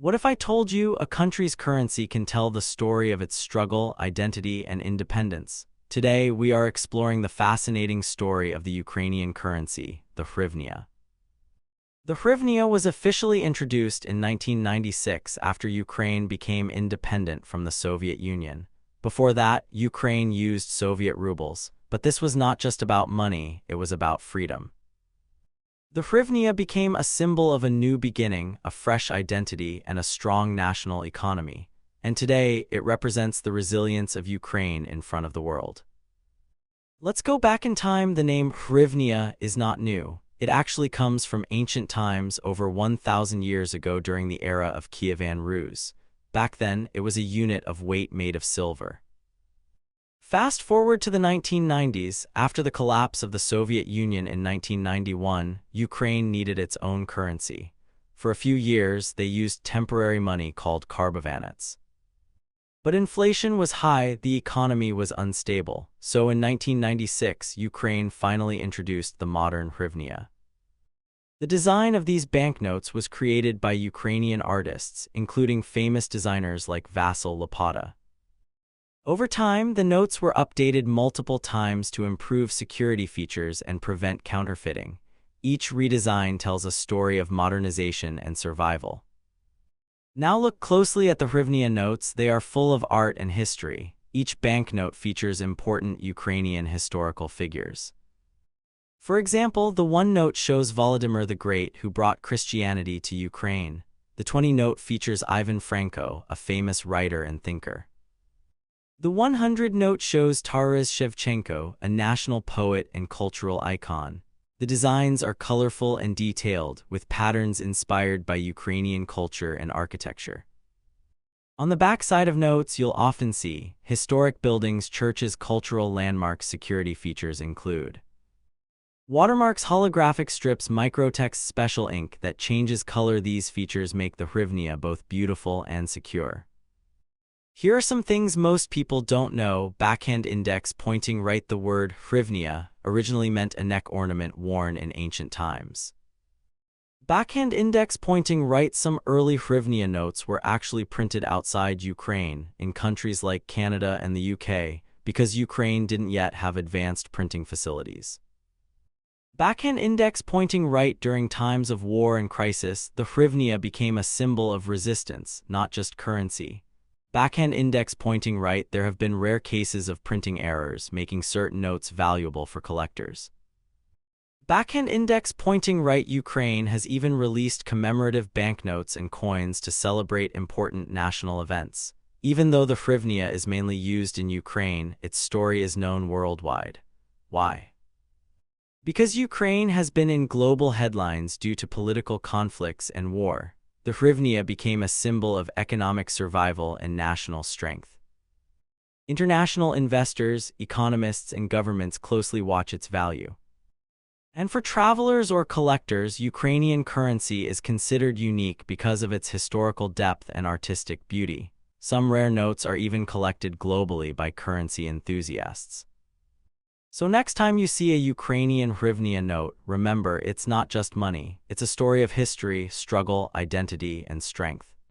What if I told you a country's currency can tell the story of its struggle, identity, and independence? Today, we are exploring the fascinating story of the Ukrainian currency, the hryvnia. The hryvnia was officially introduced in 1996 after Ukraine became independent from the Soviet Union. Before that, Ukraine used Soviet rubles, but this was not just about money, it was about freedom. The hryvnia became a symbol of a new beginning, a fresh identity, and a strong national economy. And today, it represents the resilience of Ukraine in front of the world. Let's go back in time. The name Hryvnia is not new. It actually comes from ancient times over 1,000 years ago during the era of Kievan Rus. Back then, it was a unit of weight made of silver. Fast forward to the 1990s, after the collapse of the Soviet Union in 1991, Ukraine needed its own currency. For a few years, they used temporary money called karbovanets. But inflation was high, the economy was unstable, so in 1996, Ukraine finally introduced the modern hryvnia. The design of these banknotes was created by Ukrainian artists, including famous designers like Vasil Lapata. Over time, the notes were updated multiple times to improve security features and prevent counterfeiting. Each redesign tells a story of modernization and survival. Now look closely at the hryvnia notes. They are full of art and history. Each banknote features important Ukrainian historical figures. For example, the one note shows Volodymyr the Great, who brought Christianity to Ukraine. The 20 note features Ivan Franko, a famous writer and thinker. The 100 note shows Taras Shevchenko, a national poet and cultural icon. The designs are colorful and detailed, with patterns inspired by Ukrainian culture and architecture. On the back side of notes, you'll often see historic buildings, churches, cultural landmarks. Security features include watermarks, holographic strips, microtext, special ink that changes color. These features make the hryvnia both beautiful and secure. Here are some things most people don't know. Backhand index pointing right. The word hryvnia originally meant a neck ornament worn in ancient times. Backhand index pointing right. Some early hryvnia notes were actually printed outside Ukraine, in countries like Canada and the UK, because Ukraine didn't yet have advanced printing facilities. Backhand index pointing right. During times of war and crisis, the hryvnia became a symbol of resistance, not just currency. Backhand index pointing right. There have been rare cases of printing errors, making certain notes valuable for collectors. Backhand index pointing right. Ukraine has even released commemorative banknotes and coins to celebrate important national events. Even though the hryvnia is mainly used in Ukraine, its story is known worldwide. Why? Because Ukraine has been in global headlines due to political conflicts and war. The hryvnia became a symbol of economic survival and national strength. International investors, economists, and governments closely watch its value. And for travelers or collectors, Ukrainian currency is considered unique because of its historical depth and artistic beauty. Some rare notes are even collected globally by currency enthusiasts. So next time you see a Ukrainian hryvnia note, remember it's not just money, it's a story of history, struggle, identity, and strength.